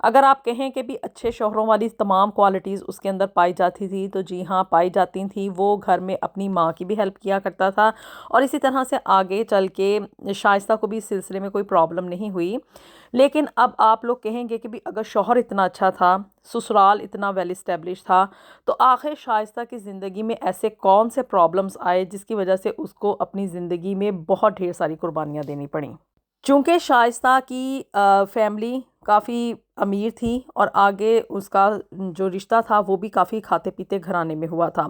اگر آپ کہیں کہ بھی اچھے شوہروں والی تمام کوالٹیز اس کے اندر پائی جاتی تھی تو جی ہاں پائی جاتی تھیں. وہ گھر میں اپنی ماں کی بھی ہیلپ کیا کرتا تھا اور اسی طرح سے آگے چل کے شائستہ کو بھی اس سلسلے میں کوئی پرابلم نہیں ہوئی. لیکن اب آپ لوگ کہیں گے کہ بھی اگر شوہر اتنا اچھا تھا، سسرال اتنا ویل اسٹیبلش تھا، تو آخر شائستہ کی زندگی میں ایسے کون سے پرابلمز آئے جس کی وجہ سے اس کو اپنی زندگی میں بہت ڈھیر ساری قربانیاں دینی پڑیں؟ چونکہ شائستہ کی فیملی کافی امیر تھی اور آگے اس کا جو رشتہ تھا وہ بھی کافی کھاتے پیتے گھرانے میں ہوا تھا.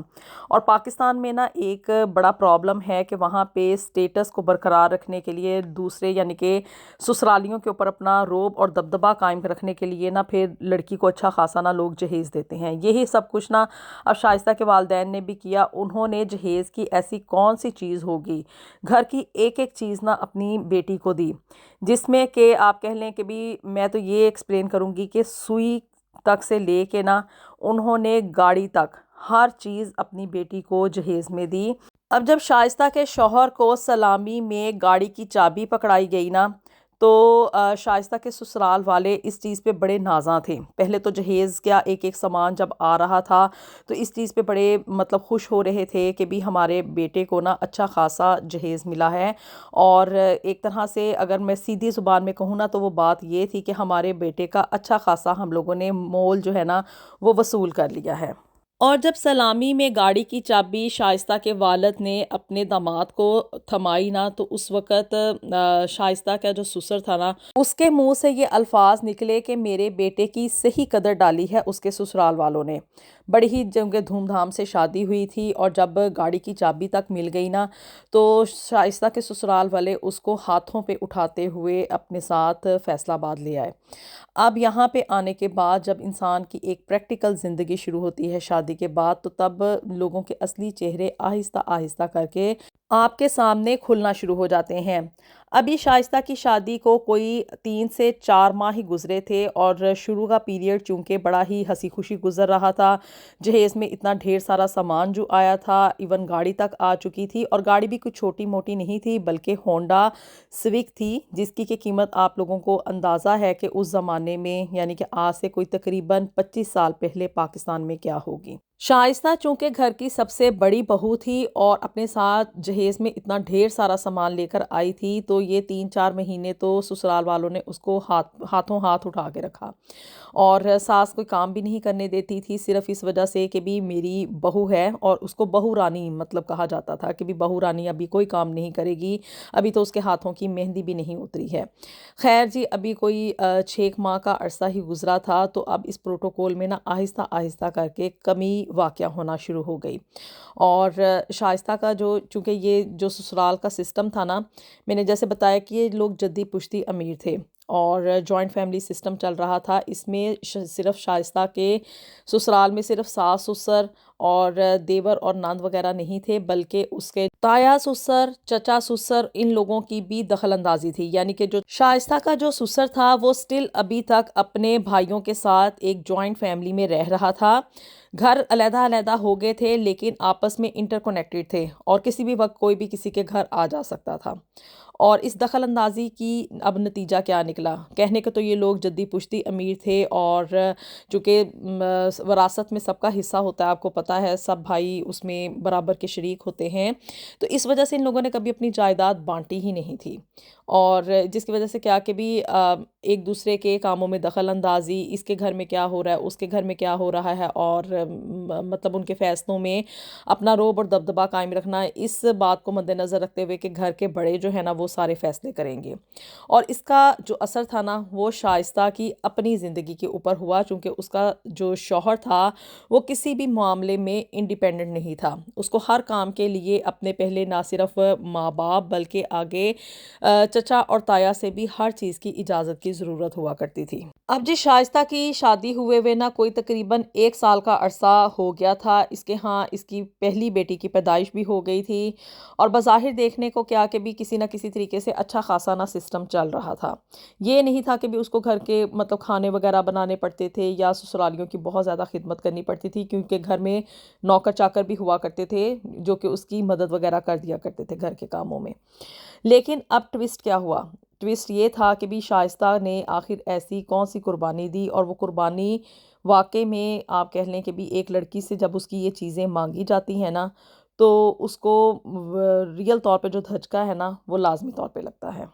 اور پاکستان میں نا ایک بڑا پرابلم ہے کہ وہاں پہ سٹیٹس کو برقرار رکھنے کے لیے دوسرے یعنی کہ سسرالیوں کے اوپر اپنا روب اور دبدبہ قائم رکھنے کے لیے نا پھر لڑکی کو اچھا خاصا نا لوگ جہیز دیتے ہیں. یہی سب کچھ نا اب شائستہ کے والدین نے بھی کیا. انہوں نے جہیز کی ایسی کون سی چیز ہوگی، گھر کی ایک ایک چیز نا اپنی بیٹی کو دی، جس میں کہ آپ کہہ لیں کہ بھی میں تو یہ ایکسپلین کروں گی کہ سوئی تک سے لے کے نا انہوں نے گاڑی تک ہر چیز اپنی بیٹی کو جہیز میں دی. اب جب شائستہ کے شوہر کو سلامی میں گاڑی کی چابی پکڑائی گئی نا تو شائستہ کے سسرال والے اس چیز پہ بڑے نازاں تھے. پہلے تو جہیز کیا ایک ایک سامان جب آ رہا تھا تو اس چیز پہ بڑے مطلب خوش ہو رہے تھے کہ بھی ہمارے بیٹے کو نا اچھا خاصا جہیز ملا ہے. اور ایک طرح سے اگر میں سیدھی زبان میں کہوں نا تو وہ بات یہ تھی کہ ہمارے بیٹے کا اچھا خاصا ہم لوگوں نے مول جو ہے نا وہ وصول کر لیا ہے. اور جب سلامی میں گاڑی کی چابی شائستہ کے والد نے اپنے داماد کو تھمائی نا تو اس وقت شائستہ کا جو سسر تھا نا اس کے منہ سے یہ الفاظ نکلے کہ میرے بیٹے کی صحیح قدر ڈالی ہے اس کے سسرال والوں نے. بڑی ہی دھوم دھام سے شادی ہوئی تھی اور جب گاڑی کی چابی تک مل گئی نا تو شائستہ کے سسرال والے اس کو ہاتھوں پہ اٹھاتے ہوئے اپنے ساتھ فیصل آباد لے آئے. اب یہاں پہ آنے کے بعد جب انسان کی ایک پریکٹیکل زندگی شروع ہوتی ہے شادی کے بعد تو تب لوگوں کے اصلی چہرے آہستہ آہستہ کر کے آپ کے سامنے کھلنا شروع ہو جاتے ہیں. ابھی شائستہ کی شادی کو کوئی 3 سے 4 ماہ ہی گزرے تھے اور شروع کا پیریڈ چونکہ بڑا ہی ہنسی خوشی گزر رہا تھا. جہیز میں اتنا ڈھیر سارا سامان جو آیا تھا، ایون گاڑی تک آ چکی تھی اور گاڑی بھی کچھ چھوٹی موٹی نہیں تھی بلکہ ہونڈا سوک تھی جس کی قیمت آپ لوگوں کو اندازہ ہے کہ اس زمانے میں یعنی کہ آج سے کوئی تقریباً 25 سال پہلے پاکستان میں کیا ہوگی. شائستہ چونکہ گھر کی سب سے بڑی بہو تھی اور اپنے ساتھ جہیز میں اتنا ڈھیر سارا سامان لے کر آئی تھی تو یہ 3-4 مہینے تو سسرال والوں نے اس کو ہاتھوں ہاتھ اٹھا کے رکھا اور ساس کوئی کام بھی نہیں کرنے دیتی تھی صرف اس وجہ سے کہ بھی میری بہو ہے اور اس کو بہو رانی مطلب کہا جاتا تھا کہ بھی بہو رانی ابھی کوئی کام نہیں کرے گی، ابھی تو اس کے ہاتھوں کی مہندی بھی نہیں اتری ہے. خیر جی ابھی کوئی 6 ماہ کا عرصہ ہی گزرا تھا تو اب اس پروٹوکول میں نا آہستہ آہستہ کر کے کمی واقع ہونا شروع ہو گئی. اور شائستہ کا چونکہ یہ جو سسرال کا سسٹم تھا نا میں نے جیسے بتایا کہ یہ لوگ جدی پشتی امیر تھے اور جوائنٹ فیملی سسٹم چل رہا تھا. اس میں صرف شائستہ کے سسرال میں صرف ساس سسر اور دیور اور نند وغیرہ نہیں تھے بلکہ اس کے تایا سسر چچا سسر ان لوگوں کی بھی دخل اندازی تھی. یعنی کہ جو شائستہ کا جو سسر تھا وہ سٹل ابھی تک اپنے بھائیوں کے ساتھ ایک جوائنٹ فیملی میں رہ رہا تھا. گھر علیحدہ علیحدہ ہو گئے تھے لیکن آپس میں انٹر کنیکٹڈ تھے اور کسی بھی وقت کوئی بھی کسی کے گھر آ جا سکتا تھا. اور اس دخل اندازی کی اب نتیجہ کیا نکلا؟ کہنے کہ تو یہ لوگ جدی پشتی امیر تھے اور چونکہ وراثت میں سب کا حصہ ہوتا ہے، آپ کو پتہ ہے سب بھائی اس میں برابر کے شریک ہوتے ہیں، تو اس وجہ سے ان لوگوں نے کبھی اپنی جائیداد بانٹی ہی نہیں تھی. اور جس کی وجہ سے کیا کہ بھی ایک دوسرے کے کاموں میں دخل اندازی، اس کے گھر میں کیا ہو رہا ہے اس کے گھر میں کیا ہو رہا ہے اور مطلب ان کے فیصلوں میں اپنا روب اور دبدبہ قائم رکھنا، اس بات کو مد نظر رکھتے ہوئے کہ گھر کے بڑے جو ہے نا وہ سارے فیصلے کریں گے. اور اس کا جو اثر تھا نا وہ شائستہ کی اپنی زندگی کے اوپر ہوا چونکہ اس کا جو شوہر تھا وہ کسی بھی معاملے میں انڈیپینڈنٹ نہیں تھا. اس کو ہر کام کے لیے اپنے پہلے نہ صرف ماں باپ بلکہ آگے چچا اور تایا سے بھی ہر چیز کی اجازت کی ضرورت ہوا کرتی تھی. اب جی شائستہ کی شادی ہوئے نا کوئی تقریباً 1 سال کا عرصہ ہو گیا تھا. اس کے ہاں اس کی پہلی بیٹی کی پیدائش بھی ہو گئی تھی اور بظاہر دیکھنے کو کیا کہ بھی کسی نہ کسی طریقے سے اچھا خاصا نا سسٹم چل رہا تھا. یہ نہیں تھا کہ بھی اس کو گھر کے مطلب کھانے وغیرہ بنانے پڑتے تھے یا سسرالیوں کی بہت زیادہ خدمت کرنی پڑتی تھی کیونکہ گھر میں نوکر چاکر بھی ہوا کرتے تھے جو کہ اس کی مدد وغیرہ کر دیا کرتے تھے گھر کے کاموں میں. لیکن اب ٹوسٹ کیا ہوا ٹویسٹ یہ تھا کہ بھی شائستہ نے آخر ایسی کون سی قربانی دی، اور وہ قربانی واقعی میں آپ کہہ لیں کہ بھی ایک لڑکی سے جب اس کی یہ چیزیں مانگی جاتی ہیں نا، تو اس کو ریئل طور پہ جو دھچکا ہے نا وہ لازمی طور پہ لگتا ہے۔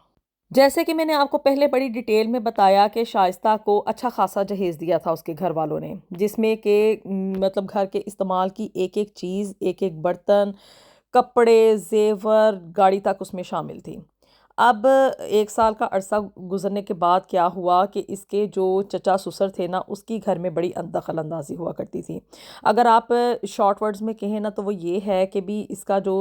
جیسے کہ میں نے آپ کو پہلے بڑی ڈیٹیل میں بتایا کہ شائستہ کو اچھا خاصا جہیز دیا تھا اس کے گھر والوں نے، جس میں کہ مطلب گھر کے استعمال کی ایک ایک چیز، ایک ایک برتن، کپڑے، زیور، گاڑی تک اس میں شامل تھی۔ اب 1 سال کا عرصہ گزرنے کے بعد کیا ہوا کہ اس کے جو چچا سسر تھے نا، اس کی گھر میں بڑی دخل اندازی ہوا کرتی تھی۔ اگر آپ شارٹ ورڈز میں کہیں نا تو وہ یہ ہے کہ بھی اس کا جو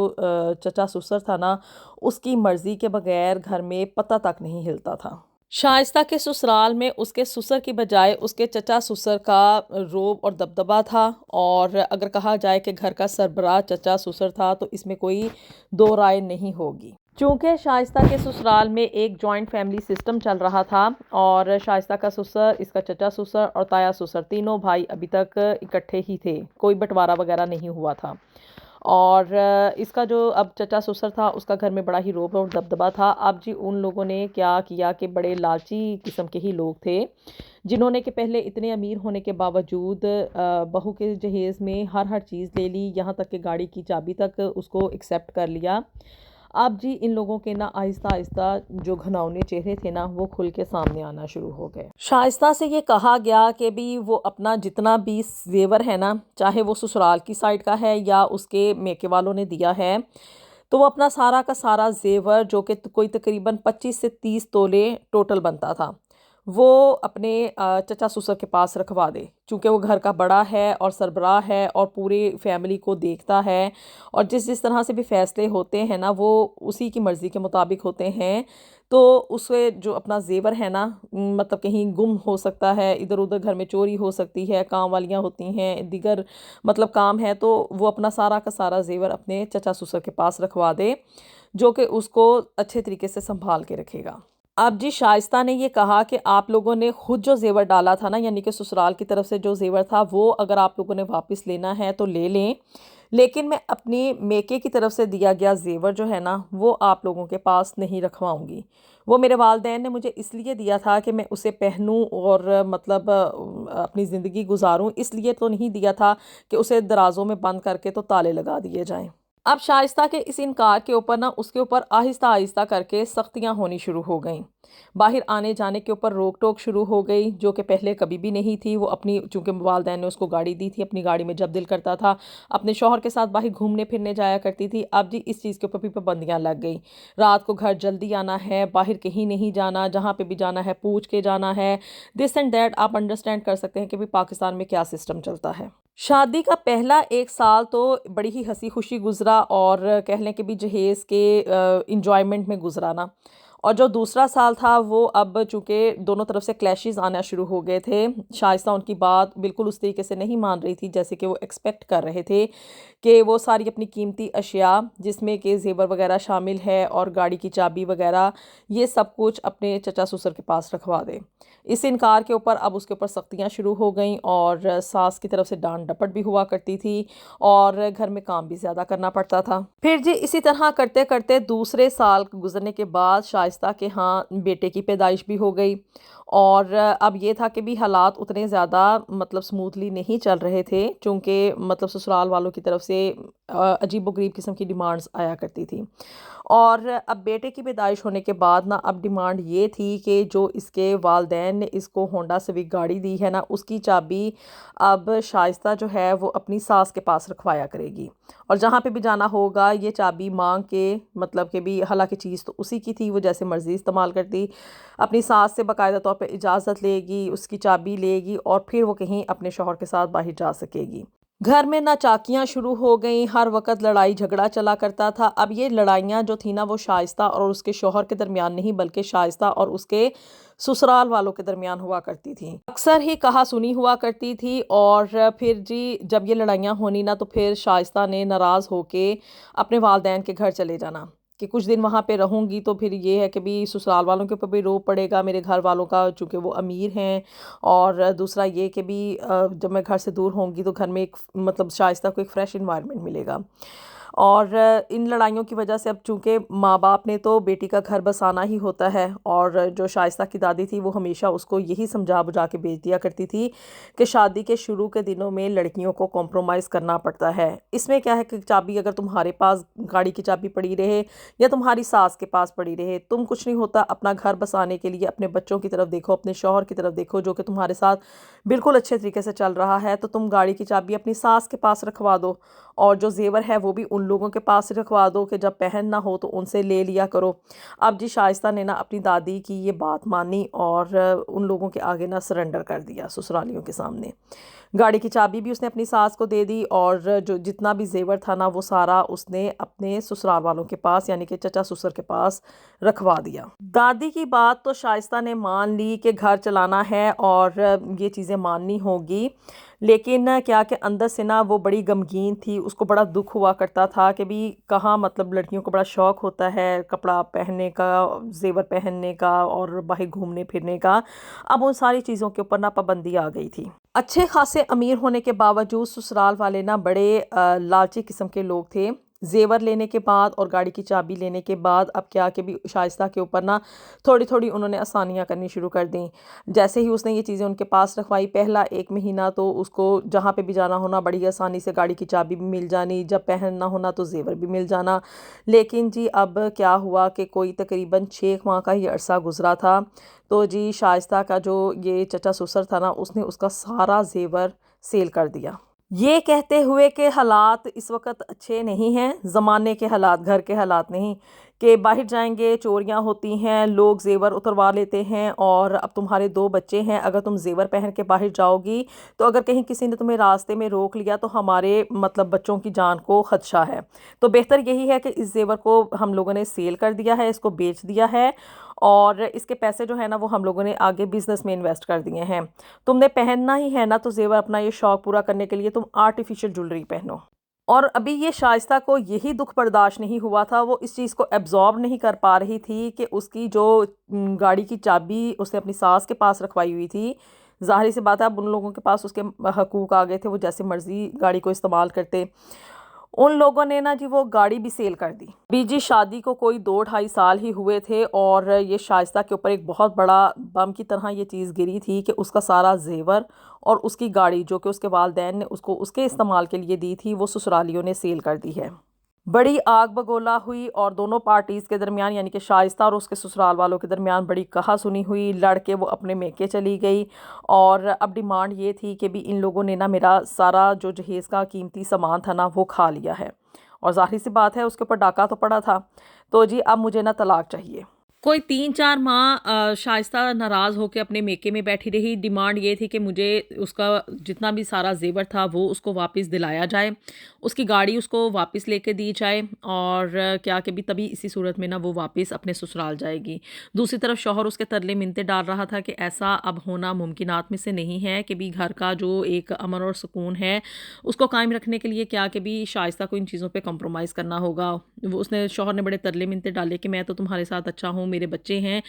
چچا سسر تھا نا، اس کی مرضی کے بغیر گھر میں پتہ تک نہیں ہلتا تھا۔ شائستہ کے سسرال میں اس کے سسر کی بجائے اس کے چچا سسر کا روب اور دبدبہ تھا، اور اگر کہا جائے کہ گھر کا سربراہ چچا سسر تھا تو اس میں کوئی دو رائے نہیں ہوگی۔ چونکہ شائستہ کے سسرال میں ایک جوائنٹ فیملی سسٹم چل رہا تھا، اور شائستہ کا سسر، اس کا چچا سسر اور تایا سسر تینوں بھائی ابھی تک اکٹھے ہی تھے، کوئی بٹوارہ وغیرہ نہیں ہوا تھا۔ اور اس کا جو اب چچا سسر تھا اس کا گھر میں بڑا ہی روب اور دبدبہ تھا۔ اب جی ان لوگوں نے کیا کیا کہ بڑے لالچی قسم کے ہی لوگ تھے، جنہوں نے کہ پہلے اتنے امیر ہونے کے باوجود بہو کے جہیز میں ہر چیز لے لی، یہاں تک کہ گاڑی کی چابی تک اس کو ایکسیپٹ کر لیا۔ اب جی ان لوگوں کے نا آہستہ آہستہ جو گھناؤنے چہرے تھے نا وہ کھل کے سامنے آنا شروع ہو گئے۔ شائستہ سے یہ کہا گیا کہ بھی وہ اپنا جتنا بھی زیور ہے نا، چاہے وہ سسرال کی سائڈ کا ہے یا اس کے میکے والوں نے دیا ہے، تو وہ اپنا سارا کا سارا زیور جو کہ کوئی تقریباً 25 سے 30 تولے ٹوٹل بنتا تھا، وہ اپنے چچا سسر کے پاس رکھوا دے، چونکہ وہ گھر کا بڑا ہے اور سربراہ ہے اور پوری فیملی کو دیکھتا ہے، اور جس طرح سے بھی فیصلے ہوتے ہیں نا وہ اسی کی مرضی کے مطابق ہوتے ہیں۔ تو اسے جو اپنا زیور ہے نا، مطلب کہیں گم ہو سکتا ہے، ادھر ادھر گھر میں چوری ہو سکتی ہے، کام والیاں ہوتی ہیں، دیگر مطلب کام ہے، تو وہ اپنا سارا کا سارا زیور اپنے چچا سسر کے پاس رکھوا دے، جو کہ اس کو اچھے طریقے سے سنبھال کے رکھے گا۔ اب جی شائستہ نے یہ کہا کہ آپ لوگوں نے خود جو زیور ڈالا تھا نا، یعنی کہ سسرال کی طرف سے جو زیور تھا وہ اگر آپ لوگوں نے واپس لینا ہے تو لے لیں، لیکن میں اپنی میکے کی طرف سے دیا گیا زیور جو ہے نا وہ آپ لوگوں کے پاس نہیں رکھواؤں گی۔ وہ میرے والدین نے مجھے اس لیے دیا تھا کہ میں اسے پہنوں اور مطلب اپنی زندگی گزاروں، اس لیے تو نہیں دیا تھا کہ اسے درازوں میں بند کر کے تو تالے لگا دیے جائیں۔ اب شائستہ کے اس انکار کے اوپر نا اس کے اوپر آہستہ آہستہ کر کے سختیاں ہونی شروع ہو گئیں، باہر آنے جانے کے اوپر روک ٹوک شروع ہو گئی، جو کہ پہلے کبھی بھی نہیں تھی۔ وہ اپنی، چونکہ والدین نے اس کو گاڑی دی تھی، اپنی گاڑی میں جب دل کرتا تھا اپنے شوہر کے ساتھ باہر گھومنے پھرنے جایا کرتی تھی۔ اب جی اس چیز کے اوپر بھی پابندیاں لگ گئی، رات کو گھر جلدی آنا ہے، باہر کہیں نہیں جانا، جہاں پہ بھی جانا ہے پوچھ کے جانا ہے، دس اینڈ دیٹ۔ آپ انڈرسٹینڈ کر سکتے ہیں کہ بھی پاکستان میں کیا سسٹم چلتا ہے۔ شادی کا پہلا 1 سال تو بڑی ہی ہنسی خوشی گزرا، اور کہہ لیں کہ بھی جہیز کے انجوائمنٹ میں گزرانا، اور جو دوسرا سال تھا وہ اب چونکہ دونوں طرف سے کلیشز آنا شروع ہو گئے تھے، شائستہ ان کی بات بالکل اس طریقے سے نہیں مان رہی تھی جیسے کہ وہ ایکسپیکٹ کر رہے تھے، کہ وہ ساری اپنی قیمتی اشیاء جس میں کہ زیور وغیرہ شامل ہے اور گاڑی کی چابی وغیرہ، یہ سب کچھ اپنے چچا سسر کے پاس رکھوا دے۔ اس انکار کے اوپر اب اس کے اوپر سختیاں شروع ہو گئیں، اور ساس کی طرف سے ڈانٹ ڈپٹ بھی ہوا کرتی تھی، اور گھر میں کام بھی زیادہ کرنا پڑتا تھا۔ پھر جی اسی طرح کرتے کرتے دوسرے سال گزرنے کے بعد شائستہ کے ہاں بیٹے کی پیدائش بھی ہو گئی، اور اب یہ تھا کہ بھی حالات اتنے زیادہ مطلب سموتھلی نہیں چل رہے تھے، چونکہ مطلب سسرال والوں کی طرف سے عجیب و غریب قسم کی ڈیمانڈز آیا کرتی تھی، اور اب بیٹے کی پیدائش ہونے کے بعد نا اب ڈیمانڈ یہ تھی کہ جو اس کے والدین نے اس کو ہونڈا سوک گاڑی دی ہے نا، اس کی چابی اب شائستہ جو ہے وہ اپنی ساس کے پاس رکھوایا کرے گی، اور جہاں پہ بھی جانا ہوگا یہ چابی مانگ کے، مطلب کہ بھی حالانکہ چیز تو اسی کی تھی، وہ جیسے مرضی استعمال کرتی، اپنی ساس سے باقاعدہ طور پہ اجازت لے گی، اس کی چابی لے گی، اور پھر وہ کہیں اپنے شوہر کے ساتھ باہر جا سکے گی۔ گھر میں ناچاکیاں شروع ہو گئیں، ہر وقت لڑائی جھگڑا چلا کرتا تھا۔ اب یہ لڑائیاں جو تھی نا وہ شائستہ اور اس کے شوہر کے درمیان نہیں، بلکہ شائستہ اور اس کے سسرال والوں کے درمیان ہوا کرتی تھی، اکثر ہی کہا سنی ہوا کرتی تھی۔ اور پھر جی جب یہ لڑائیاں ہونی نا تو پھر شائستہ نے ناراض ہو کے اپنے والدین کے گھر چلے جانا، کہ کچھ دن وہاں پہ رہوں گی تو پھر یہ ہے کہ بھی سسرال والوں کے اوپر بھی روب پڑے گا، میرے گھر والوں کا، چونکہ وہ امیر ہیں، اور دوسرا یہ کہ بھی جب میں گھر سے دور ہوں گی تو گھر میں ایک مطلب شائستہ کو ایک فریش انوائرمنٹ ملے گا۔ اور ان لڑائیوں کی وجہ سے اب چونکہ ماں باپ نے تو بیٹی کا گھر بسانا ہی ہوتا ہے، اور جو شائستہ کی دادی تھی وہ ہمیشہ اس کو یہی سمجھا بجھا کے بھیج دیا کرتی تھی کہ شادی کے شروع کے دنوں میں لڑکیوں کو کمپرومائز کرنا پڑتا ہے۔ اس میں کیا ہے کہ چابی اگر تمہارے پاس گاڑی کی چابی پڑی رہے یا تمہاری ساس کے پاس پڑی رہے، تم کچھ نہیں ہوتا، اپنا گھر بسانے کے لیے اپنے بچوں کی طرف دیکھو، اپنے شوہر کی طرف دیکھو جو کہ تمہارے ساتھ بالکل اچھے طریقے سے چل رہا ہے، تو تم گاڑی کی چابی اپنی ساس کے پاس رکھوا دو، اور جو زیور ہے وہ بھی ان لوگوں کے پاس رکھوا دو کہ جب پہن نہ ہو تو ان سے لے لیا کرو۔ اب جی شائستہ نے نا اپنی دادی کی یہ بات مانی اور ان لوگوں کے آگے نا سرنڈر کر دیا سسرالیوں کے سامنے۔ گاڑی کی چابی بھی اس نے اپنی ساس کو دے دی، اور جو جتنا بھی زیور تھا نا وہ سارا اس نے اپنے سسرال والوں کے پاس یعنی کہ چچا سسر کے پاس رکھوا دیا۔ دادی کی بات تو شائستہ نے مان لی کہ گھر چلانا ہے اور یہ چیزیں ماننی ہوگی، لیکن کیا کہ اندر سے نا وہ بڑی غمگین تھی، اس کو بڑا دکھ ہوا کرتا تھا کہ بھی کہاں مطلب لڑکیوں کو بڑا شوق ہوتا ہے کپڑا پہننے کا، زیور پہننے کا اور باہر گھومنے پھرنے کا، اب ان ساری چیزوں کے اوپر نا پابندی آ گئی تھی۔ اچھے خاصے امیر ہونے کے باوجود سسرال والے نا بڑے لالچی قسم کے لوگ تھے۔ زیور لینے کے بعد اور گاڑی کی چابی لینے کے بعد اب کیا کہ بھی شائستہ کے اوپر نا تھوڑی تھوڑی انہوں نے آسانیاں کرنی شروع کر دیں۔ جیسے ہی اس نے یہ چیزیں ان کے پاس رکھوائی، پہلا 1 مہینہ تو اس کو جہاں پہ بھی جانا ہونا بڑی آسانی سے گاڑی کی چابی بھی مل جانی، جب پہننا ہونا تو زیور بھی مل جانا۔ لیکن جی اب کیا ہوا کہ کوئی تقریباً 6 ماہ کا یہ عرصہ گزرا تھا، تو جی شائستہ کا جو یہ چچا سسر تھا نا اس نے اس کا سارا زیور سیل کر دیا، یہ کہتے ہوئے کہ حالات اس وقت اچھے نہیں ہیں، زمانے کے حالات، گھر کے حالات نہیں، کہ باہر جائیں گے چوریاں ہوتی ہیں، لوگ زیور اتروا لیتے ہیں، اور اب تمہارے 2 بچے ہیں، اگر تم زیور پہن کے باہر جاؤ گی تو اگر کہیں کسی نے تمہیں راستے میں روک لیا تو ہمارے مطلب بچوں کی جان کو خدشہ ہے، تو بہتر یہی ہے کہ اس زیور کو ہم لوگوں نے سیل کر دیا ہے، اس کو بیچ دیا ہے، اور اس کے پیسے جو ہے نا وہ ہم لوگوں نے آگے بزنس میں انویسٹ کر دیے ہیں۔ تم نے پہننا ہی ہے نا تو زیور اپنا یہ شوق پورا کرنے کے لیے تم آرٹیفیشل جولری پہنو۔ اور ابھی یہ شائستہ کو یہی دکھ برداشت نہیں ہوا تھا، وہ اس چیز کو ایبزارب نہیں کر پا رہی تھی کہ اس کی جو گاڑی کی چابی اس نے اپنی ساس کے پاس رکھوائی ہوئی تھی، ظاہری سی بات ہے اب ان لوگوں کے پاس اس کے حقوق آ گئے تھے، وہ جیسے مرضی گاڑی کو استعمال کرتے، ان لوگوں نے نا جی وہ گاڑی بھی سیل کر دی۔ ابھی جی شادی کو کوئی 2-2.5 سال ہی ہوئے تھے، اور یہ شائستہ کے اوپر ایک بہت بڑا بم کی طرح یہ چیز گری تھی کہ اس کا سارا زیور اور اس کی گاڑی جو کہ اس کے والدین نے اس کو اس کے استعمال کے لیے دی تھی وہ سسرالیوں نے سیل کر دی ہے۔ بڑی آگ بگولا ہوئی، اور دونوں پارٹیز کے درمیان یعنی کہ شائستہ اور اس کے سسرال والوں کے درمیان بڑی کہا سنی ہوئی، لڑ کے وہ اپنے میکے چلی گئی، اور اب ڈیمانڈ یہ تھی کہ بھی ان لوگوں نے نا میرا سارا جو جہیز کا قیمتی سامان تھا نا وہ کھا لیا ہے، اور ظاہری سی بات ہے اس کے اوپر ڈاکہ تو پڑا تھا، تو جی اب مجھے نا طلاق چاہیے۔ کوئی 3-4 ماہ شائستہ ناراض ہو کے اپنے میکے میں بیٹھی رہی، ڈیمانڈ یہ تھی کہ مجھے اس کا جتنا بھی سارا زیور تھا وہ اس کو واپس دلایا جائے، اس کی گاڑی اس کو واپس لے کے دی جائے، اور کیا کہ بھی تبھی اسی صورت میں نا وہ واپس اپنے سسرال جائے گی۔ دوسری طرف شوہر اس کے ترلے منتے ڈال رہا تھا کہ ایسا اب ہونا ممکنات میں سے نہیں ہے کہ بھی گھر کا جو ایک امن اور سکون ہے اس کو قائم رکھنے کے لیے کیا کہ بھی شائستہ کو ان چیزوں پہ کمپرومائز کرنا ہوگا۔ شوہر نے بڑے ترلے منتے ڈالے کہ میں تو تمہارے ساتھ اچھا ہوں، میرے بچے ہیں،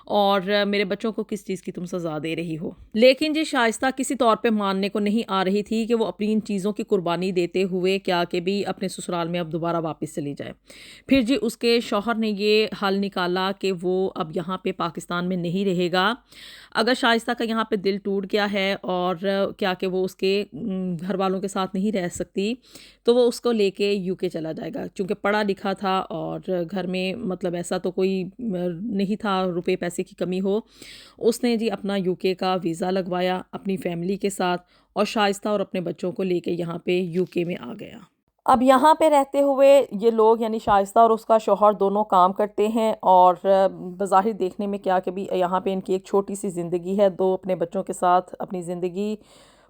اور میرے بچوں کو کس چیز کی تم سزا دے رہی ہو۔ لیکن جی شائستہ کسی طور پہ ماننے کو نہیں آ رہی تھی کہ وہ اپنی ان چیزوں کی قربانی دیتے ہوئے کیا کہ بھی اپنے سسرال میں اب دوبارہ واپس چلی جائے۔ پھر جی اس کے شوہر نے یہ حل نکالا کہ وہ اب یہاں پہ پاکستان میں نہیں رہے گا، اگر شائستہ کا یہاں پہ دل ٹوٹ گیا ہے اور کیا کہ وہ اس کے گھر والوں کے ساتھ نہیں رہ سکتی تو وہ اس کو لے کے UK چلا جائے گا، چونکہ پڑھا لکھا تھا اور گھر میں مطلب ایسا تو کوئی نہیں تھا روپے پیسے کی کمی ہو۔ اس نے جی اپنا UK کا ویزا لگوایا اپنی فیملی کے ساتھ، اور شائستہ اور اپنے بچوں کو لے کے یہاں پہ UK میں آ گیا۔ اب یہاں پہ رہتے ہوئے یہ لوگ یعنی شائستہ اور اس کا شوہر دونوں کام کرتے ہیں، اور بظاہر دیکھنے میں کیا کہ بھی یہاں پہ ان کی ایک چھوٹی سی زندگی ہے، 2 اپنے بچوں کے ساتھ اپنی زندگی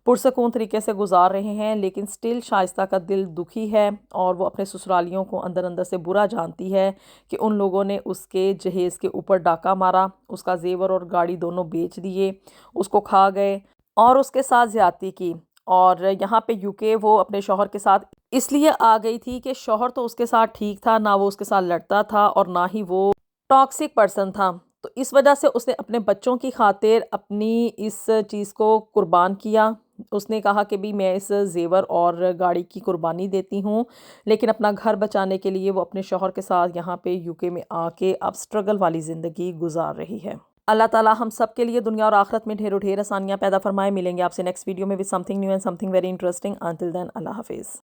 پرسکون طریقے سے گزار رہے ہیں، لیکن سٹل شائستہ کا دل دکھی ہے، اور وہ اپنے سسرالیوں کو اندر اندر سے برا جانتی ہے کہ ان لوگوں نے اس کے جہیز کے اوپر ڈاکہ مارا، اس کا زیور اور گاڑی دونوں بیچ دیے، اس کو کھا گئے اور اس کے ساتھ زیادتی کی۔ اور یہاں پہ UK وہ اپنے شوہر کے ساتھ اس لیے آ گئی تھی کہ شوہر تو اس کے ساتھ ٹھیک تھا، نہ وہ اس کے ساتھ لڑتا تھا اور نہ ہی وہ ٹاکسک پرسن تھا، تو اس وجہ سے اس نے اپنے بچوں کی خاطر اپنی اس چیز کو قربان کیا۔ اس نے کہا کہ بھی میں اس زیور اور گاڑی کی قربانی دیتی ہوں، لیکن اپنا گھر بچانے کے لیے وہ اپنے شوہر کے ساتھ یہاں پہ UK میں آ کے اب سٹرگل والی زندگی گزار رہی ہے۔ اللہ تعالیٰ ہم سب کے لیے دنیا اور آخرت میں ڈھیر و ڈھیر آسانیاں پیدا فرمائے۔ ملیں گے آپ سے نیکسٹ ویڈیو میں with something new and something very interesting. Until then, اللہ حافظ۔